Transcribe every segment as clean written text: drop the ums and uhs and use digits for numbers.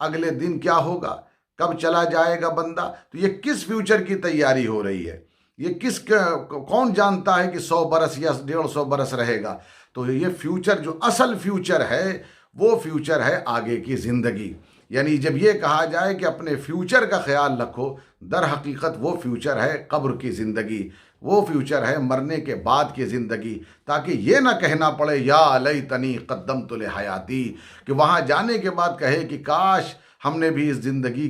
اگلے دن کیا ہوگا، کب چلا جائے گا بندہ، تو یہ کس فیوچر کی تیاری ہو رہی ہے، یہ کون جانتا ہے کہ 100 برس یا 150 برس رہے گا۔ تو یہ فیوچر جو اصل فیوچر ہے وہ فیوچر ہے آگے کی زندگی۔ یعنی جب یہ کہا جائے کہ اپنے فیوچر کا خیال رکھو، در حقیقت وہ فیوچر ہے قبر کی زندگی، وہ فیوچر ہے مرنے کے بعد کی زندگی، تاکہ یہ نہ کہنا پڑے یا لیتنی قدمت لحیاتی، کہ وہاں جانے کے بعد کہے کہ کاش ہم نے بھی اس زندگی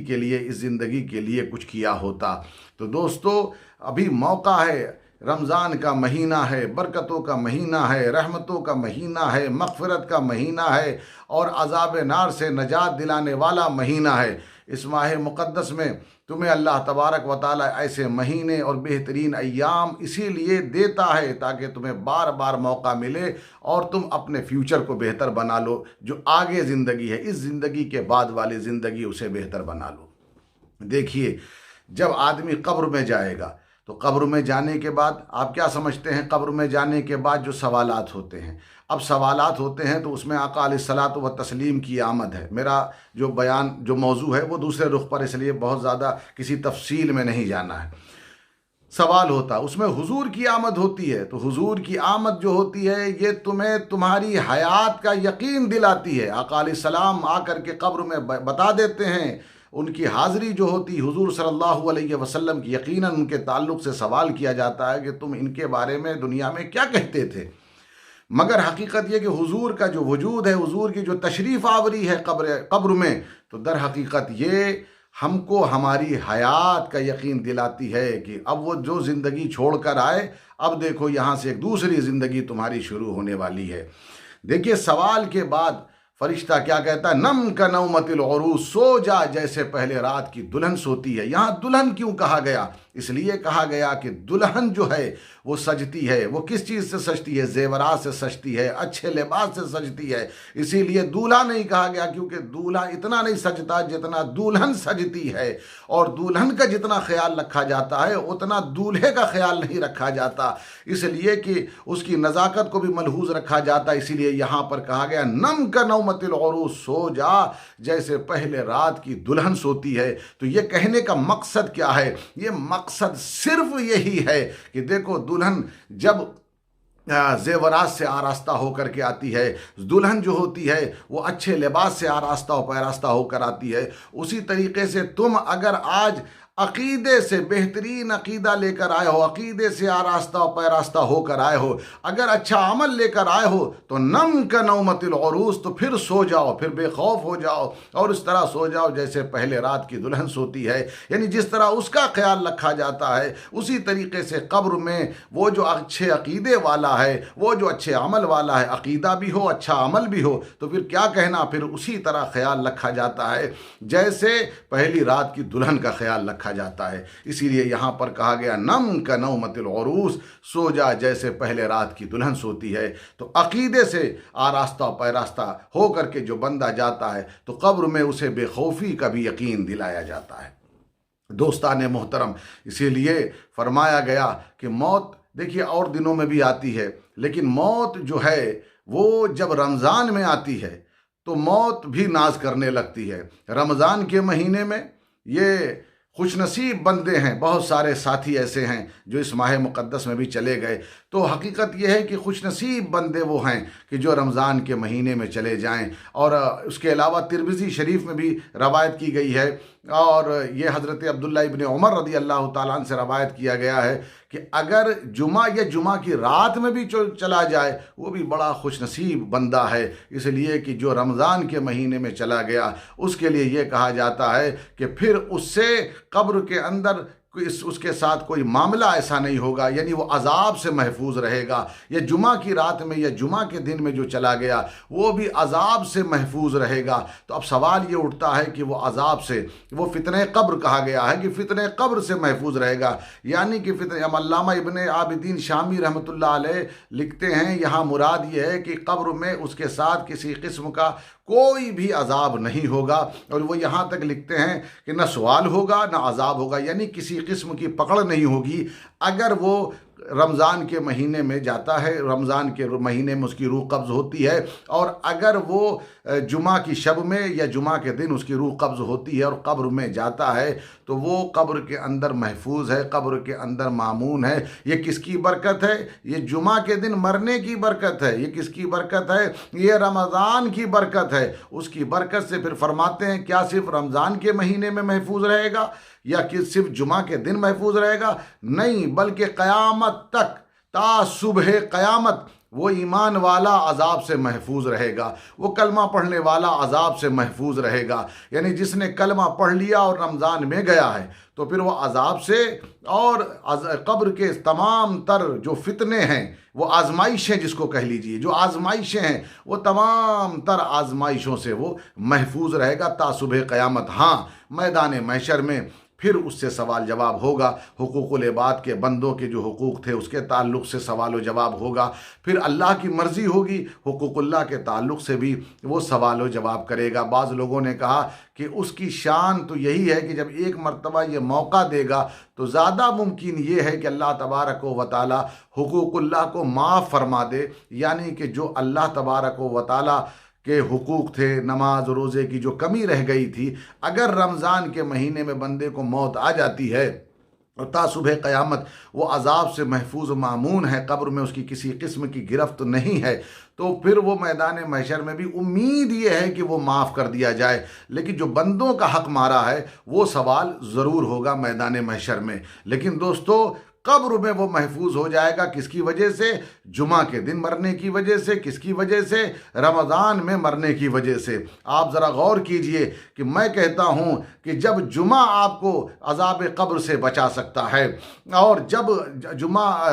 کے لیے کچھ کیا ہوتا۔ تو دوستو، ابھی موقع ہے، رمضان کا مہینہ ہے، برکتوں کا مہینہ ہے، رحمتوں کا مہینہ ہے، مغفرت کا مہینہ ہے، اور عذاب نار سے نجات دلانے والا مہینہ ہے۔ اس ماہ مقدس میں تمہیں اللہ تبارک و تعالیٰ ایسے مہینے اور بہترین ایام اسی لیے دیتا ہے تاکہ تمہیں بار بار موقع ملے اور تم اپنے فیوچر کو بہتر بنا لو، جو آگے زندگی ہے، اس زندگی کے بعد والی زندگی، اسے بہتر بنا لو۔ دیکھیے، جب آدمی قبر میں جائے گا تو قبر میں جانے کے بعد آپ کیا سمجھتے ہیں؟ قبر میں جانے کے بعد جو سوالات ہوتے ہیں، اب سوالات ہوتے ہیں تو اس میں آقا علیہ الصلاۃ و تسلیم کی آمد ہے۔ میرا جو بیان جو موضوع ہے وہ دوسرے رخ پر، اس لیے بہت زیادہ کسی تفصیل میں نہیں جانا ہے۔ سوال ہوتا، اس میں حضور کی آمد ہوتی ہے، تو حضور کی آمد جو ہوتی ہے یہ تمہیں تمہاری حیات کا یقین دلاتی ہے۔ آقا علیہ السلام آ کر کے قبر میں بتا دیتے ہیں، ان کی حاضری جو ہوتی، حضور صلی اللہ علیہ وسلم کی، یقیناً ان کے تعلق سے سوال کیا جاتا ہے کہ تم ان کے بارے میں دنیا میں کیا کہتے تھے، مگر حقیقت یہ کہ حضور کا جو وجود ہے، حضور کی جو تشریف آوری ہے قبر میں، تو در حقیقت یہ ہم کو ہماری حیات کا یقین دلاتی ہے کہ اب وہ جو زندگی چھوڑ کر آئے، اب دیکھو یہاں سے ایک دوسری زندگی تمہاری شروع ہونے والی ہے۔ دیکھیے، سوال کے بعد فرشتہ کیا کہتا ہے؟ نم کا نومت العروس، سو جا جیسے پہلے رات کی دلہن سوتی ہے۔ یہاں دلہن کیوں کہا گیا؟ اس لیے کہا گیا کہ دلہن جو ہے وہ سجتی ہے، وہ کس چیز سے سجتی ہے؟ زیورات سے سجتی ہے، اچھے لباس سے سجتی ہے۔ اسی لیے دولہا نہیں کہا گیا، کیونکہ دولہا اتنا نہیں سجتا جتنا دلہن سجتی ہے، اور دلہن کا جتنا خیال رکھا جاتا ہے اتنا دولہے کا خیال نہیں رکھا جاتا، اس لیے کہ اس کی نزاکت کو بھی ملحوظ رکھا جاتا ہے۔ اسی لیے یہاں پر کہا گیا نم کا نومت العروس، سو جا جیسے پہلے رات کی دلہن سوتی ہے۔ تو یہ کہنے کا مقصد کیا ہے؟ یہ مقصد صرف یہی ہے کہ دیکھو، دلہن جب زیورات سے آراستہ ہو کر کے آتی ہے، دلہن جو ہوتی ہے وہ اچھے لباس سے آراستہ و پیراستہ ہو کر آتی ہے، اسی طریقے سے تم اگر آج عقیدے سے بہترین عقیدہ لے کر آئے ہو، عقیدے سے آراستہ و پیراستہ ہو کر آئے ہو، اگر اچھا عمل لے کر آئے ہو، تو نم کا نومت العروس، تو پھر سو جاؤ، پھر بے خوف ہو جاؤ، اور اس طرح سو جاؤ جیسے پہلے رات کی دلہن سوتی ہے۔ یعنی جس طرح اس کا خیال رکھا جاتا ہے، اسی طریقے سے قبر میں وہ جو اچھے عقیدے والا ہے، وہ جو اچھے عمل والا ہے، عقیدہ بھی ہو، اچھا عمل بھی ہو، تو پھر کیا کہنا، پھر اسی طرح خیال رکھا جاتا ہے جیسے پہلی رات کی دلہن کا خیال رکھا جاتا ہے۔ اسی لیے یہاں پر کہا گیا نم کا نومت العروس، سو جا جیسے پہلے رات کی دلہن سوتی ہے۔ تو عقیدے سے آراستہ و پیراستہ ہو کر کے جو بندہ جاتا ہے تو قبر میں اسے بے خوفی کا بھی یقین دلایا جاتا ہے۔ دوستان محترم، اسی لیے فرمایا گیا کہ موت دیکھیے اور دنوں میں بھی آتی ہے، لیکن موت جو ہے وہ جب رمضان میں آتی ہے تو موت بھی ناز کرنے لگتی ہے۔ رمضان کے مہینے میں یہ خوش نصیب بندے ہیں، بہت سارے ساتھی ایسے ہیں جو اس ماہ مقدس میں بھی چلے گئے، تو حقیقت یہ ہے کہ خوش نصیب بندے وہ ہیں کہ جو رمضان کے مہینے میں چلے جائیں۔ اور اس کے علاوہ ترمذی شریف میں بھی روایت کی گئی ہے، اور یہ حضرت عبداللہ ابن عمر رضی اللہ تعالیٰ عنہ سے روایت کیا گیا ہے کہ اگر جمعہ یا جمعہ کی رات میں بھی چلا جائے وہ بھی بڑا خوش نصیب بندہ ہے، اس لیے کہ جو رمضان کے مہینے میں چلا گیا اس کے لیے یہ کہا جاتا ہے کہ پھر اس سے قبر کے اندر اس کے ساتھ کوئی معاملہ ایسا نہیں ہوگا، یعنی وہ عذاب سے محفوظ رہے گا۔ یا جمعہ کی رات میں یا جمعہ کے دن میں جو چلا گیا وہ بھی عذاب سے محفوظ رہے گا۔ تو اب سوال یہ اٹھتا ہے کہ وہ عذاب سے، وہ فتنہ قبر کہا گیا ہے کہ فتنہ قبر سے محفوظ رہے گا، یعنی کہ علامہ ابن عابدین شامی رحمۃ اللہ علیہ لکھتے ہیں یہاں مراد یہ ہے کہ قبر میں اس کے ساتھ کسی قسم کا کوئی بھی عذاب نہیں ہوگا، اور وہ یہاں تک لکھتے ہیں کہ نہ سوال ہوگا نہ عذاب ہوگا، یعنی کسی قسم کی پکڑ نہیں ہوگی۔ اگر وہ رمضان کے مہینے میں جاتا ہے، رمضان کے مہینے میں اس کی روح قبض ہوتی ہے، اور اگر وہ جمعہ کی شب میں یا جمعہ کے دن اس کی روح قبض ہوتی ہے اور قبر میں جاتا ہے تو وہ قبر کے اندر محفوظ ہے، قبر کے اندر مامون ہے۔ یہ کس کی برکت ہے؟ یہ جمعہ کے دن مرنے کی برکت ہے۔ یہ کس کی برکت ہے؟ یہ رمضان کی برکت ہے۔ اس کی برکت سے پھر فرماتے ہیں کیا صرف رمضان کے مہینے میں محفوظ رہے گا یا کہ صرف جمعہ کے دن محفوظ رہے گا؟ نہیں، بلکہ قیامت تک، تا صبح قیامت وہ ایمان والا عذاب سے محفوظ رہے گا، وہ کلمہ پڑھنے والا عذاب سے محفوظ رہے گا۔ یعنی جس نے کلمہ پڑھ لیا اور رمضان میں گیا ہے تو پھر وہ عذاب سے اور قبر کے تمام تر جو فتنے ہیں، وہ آزمائشیں جس کو کہہ لیجئے، جو آزمائشیں ہیں وہ تمام تر آزمائشوں سے وہ محفوظ رہے گا تا صبح قیامت۔ ہاں، میدان محشر میں پھر اس سے سوال جواب ہوگا، حقوق العباد کے بندوں کے جو حقوق تھے اس کے تعلق سے سوال و جواب ہوگا، پھر اللہ کی مرضی ہوگی حقوق اللہ کے تعلق سے بھی وہ سوال و جواب کرے گا۔ بعض لوگوں نے کہا کہ اس کی شان تو یہی ہے کہ جب ایک مرتبہ یہ موقع دے گا تو زیادہ ممکن یہ ہے کہ اللہ تبارک و تعالی حقوق اللہ کو معاف فرما دے، یعنی کہ جو اللہ تبارک و تعالی کے حقوق تھے، نماز روزے کی جو کمی رہ گئی تھی، اگر رمضان کے مہینے میں بندے کو موت آ جاتی ہے اور تا صبح قیامت وہ عذاب سے محفوظ و مامون ہے، قبر میں اس کی کسی قسم کی گرفت نہیں ہے، تو پھر وہ میدان محشر میں بھی امید یہ ہے کہ وہ معاف کر دیا جائے۔ لیکن جو بندوں کا حق مارا ہے وہ سوال ضرور ہوگا میدان محشر میں۔ لیکن دوستو، قبر میں وہ محفوظ ہو جائے گا، کس کی وجہ سے؟ جمعہ کے دن مرنے کی وجہ سے۔ کس کی وجہ سے؟ رمضان میں مرنے کی وجہ سے۔ آپ ذرا غور کیجئے کہ میں کہتا ہوں کہ جب جمعہ آپ کو عذاب قبر سے بچا سکتا ہے اور جب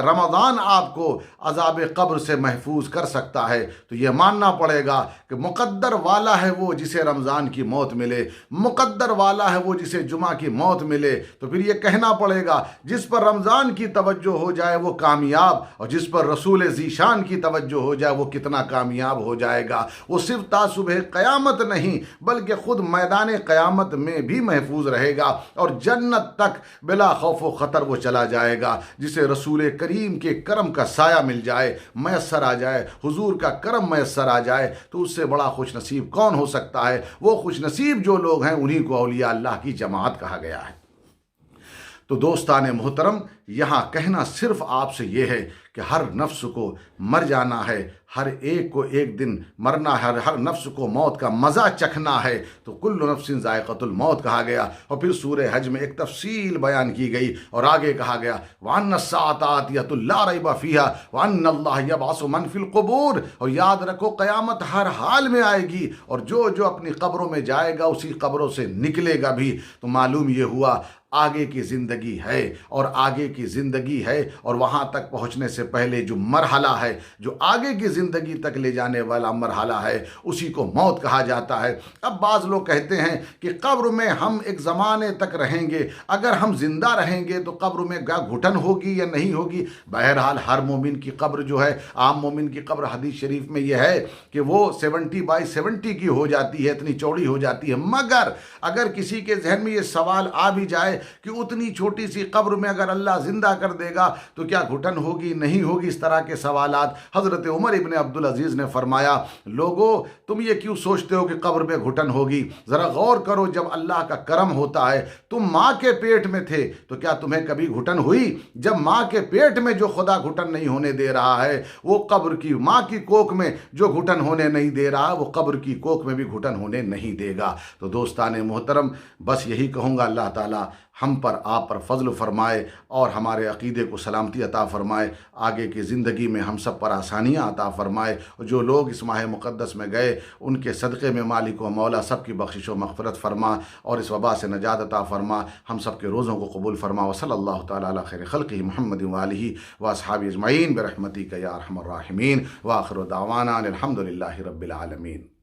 رمضان آپ کو عذاب قبر سے محفوظ کر سکتا ہے تو یہ ماننا پڑے گا کہ مقدر والا ہے وہ جسے رمضان کی موت ملے، مقدر والا ہے وہ جسے جمعہ کی موت ملے۔ تو پھر یہ کہنا پڑے گا جس پر رمضان کی توجہ ہو جائے وہ کامیاب، اور جس پر رسول ذیشان کی توجہ ہو جائے وہ کتنا کامیاب ہو جائے گا۔ وہ صرف تا صبح قیامت نہیں بلکہ خود میدان قیامت میں بھی محفوظ رہے گا اور جنت تک بلا خوف و خطر وہ چلا جائے گا۔ جسے رسول کریم کے کرم کا سایہ مل جائے، میسر آ جائے، حضور کا کرم میسر آ جائے، تو اس سے بڑا خوش نصیب کون ہو سکتا ہے؟ وہ خوش نصیب جو لوگ ہیں انہی کو اولیاء اللہ کی جماعت کہا گیا ہے۔ تو دوستان محترم، یہاں کہنا صرف آپ سے یہ ہے کہ ہر نفس کو مر جانا ہے، ہر ایک کو ایک دن مرنا ہے، ہر نفس کو موت کا مزہ چکھنا ہے۔ تو کل نفس ذائقۃ الموت کہا گیا، اور پھر سورہ حج میں ایک تفصیل بیان کی گئی اور آگے کہا گیا وَأَنَّ السَّاعَةَ آتِيَةٌ لَا رَيْبَ فِيهَا وَأَنَّ اللَّهَ يَبْعَثُ مَن فِي الْقُبُورِ۔ اور یاد رکھو قیامت ہر حال میں آئے گی، اور جو اپنی قبروں میں جائے گا اسی قبروں سے نکلے گا بھی۔ تو معلوم یہ ہوا آگے کی زندگی ہے، اور آگے کی زندگی ہے، اور وہاں تک پہنچنے سے پہلے جو مرحلہ ہے، جو آگے کی زندگی تک لے جانے والا مرحلہ ہے، اسی کو موت کہا جاتا ہے۔ اب بعض لوگ کہتے ہیں کہ قبر میں ہم ایک زمانے تک رہیں گے، اگر ہم زندہ رہیں گے تو قبر میں گھٹن ہوگی یا نہیں ہوگی؟ بہرحال ہر مومن کی قبر جو ہے، عام مومن کی قبر حدیث شریف میں یہ ہے کہ وہ 70x70 کی ہو جاتی ہے، اتنی چوڑی ہو جاتی ہے۔ مگر اگر کسی کے ذہن میں یہ سوال آ بھی جائے کہ اتنی چھوٹی سی قبر میں اگر اللہ زندہ کر دے گا تو کیا گھٹن ہوگی نہیں ہوگی، اس طرح کے سوالات، حضرت عمر ابن عبدالعزیز نے فرمایا لوگو تم یہ کیوں سوچتے ہو کہ قبر میں گھٹن ہوگی؟ ذرا غور کرو، جب اللہ کا کرم ہوتا ہے، تم ماں کے پیٹ میں تھے تو کیا تمہیں کبھی گھٹن ہوئی؟ جب ماں کے پیٹ میں جو خدا گھٹن نہیں ہونے دے رہا ہے، وہ قبر کی ماں کی کوکھ میں جو گھٹن ہونے نہیں دے رہا، وہ قبر کی کوکھ میں بھی گھٹن ہونے نہیں دے گا۔ تو دوستان محترم، بس یہی کہوں گا، اللہ تعالیٰ ہم پر آپ پر فضل فرمائے اور ہمارے عقیدے کو سلامتی عطا فرمائے، آگے کی زندگی میں ہم سب پر آسانیاں عطا فرمائے، اور جو لوگ اس ماہ مقدس میں گئے ان کے صدقے میں مالک و مولا سب کی بخشش و مغفرت فرما اور اس وبا سے نجات عطا فرما، ہم سب کے روزوں کو قبول فرما۔ وصلی اللہ تعالیٰ علی خیر خلقہ محمد وآلہ واصحابہ اجمعین برحمتک یا ارحم الراحمین، وآخر دعوانا الحمد للہ رب العالمین۔